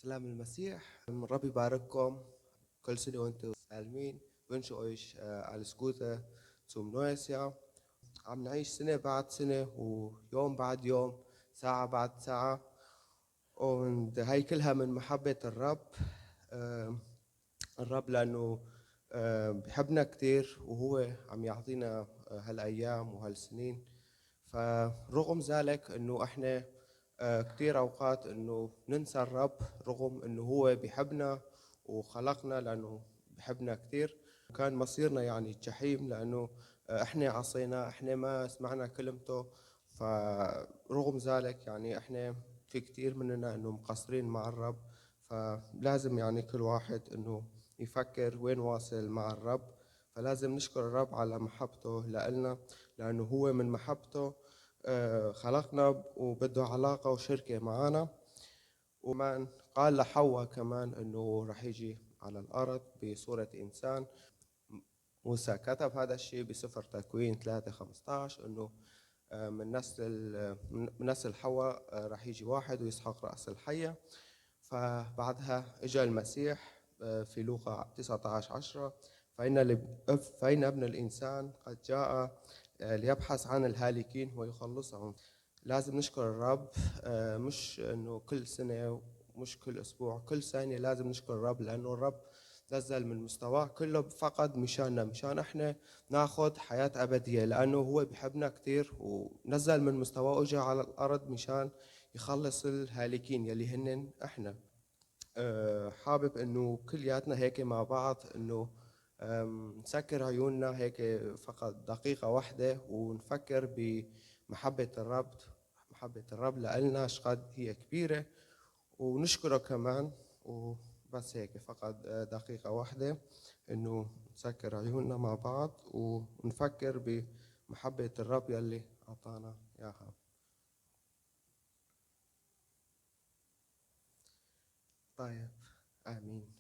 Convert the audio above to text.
سلام المسيح. الرب يبارككم كل سنة وانتم سالمين. wünsche euch alles Gute zum neues Jahr. عم نعيش سنة بعد سنة ويوم بعد يوم، ساعة بعد ساعة، وهي كلها من محبة الرب. الرب لأنه بحبنا كتير، وهو عم يعطينا هالأيام وهالسنين. فرغم ذلك أنه إحنا كتير أوقات أنه ننسى الرب، رغم أنه هو بيحبنا وخلقنا لأنه بحبنا كتير. كان مصيرنا يعني الجحيم لأنه إحنا عصينا، إحنا ما سمعنا كلمته. فرغم ذلك يعني إحنا في كتير مننا أنه مقصرين مع الرب. فلازم يعني كل واحد أنه يفكر وين واصل مع الرب. فلازم نشكر الرب على محبته لنا، لأنه هو من محبته خلقنا وبده علاقة وشركة معنا. ومن قال لحواء كمان أنه رح يجي على الأرض بصورة إنسان. موسى كتب هذا الشيء بسفر تكوين 3:15 أنه من نسل حواء رح يجي واحد ويسحق رأس الحية. فبعدها اجى المسيح في لوقا 19:10 فإن ابن الإنسان قد جاء ليبحث عن الهالكين ويخلصهم. لازم نشكر الرب، مش انه كل سنة ومش كل اسبوع، كل ثانية لازم نشكر الرب، لانه الرب نزل من مستواه كله فقط مشاننا، مشان احنا ناخذ حياة ابدية، لانه هو بحبنا كتير ونزل من مستواه واجى على الارض مشان يخلص الهالكين يلي هن احنا. حابب انه كلياتنا هيك مع بعض انه نسكر عيوننا هيك فقط دقيقة واحدة ونفكر بمحبة الرب. محبة الرب لنا شقد هي كبيرة، ونشكره كمان. وبس هيك فقط دقيقة واحدة انه نسكر عيوننا مع بعض ونفكر بمحبة الرب يلي اعطانا اياها. طيب، آمين.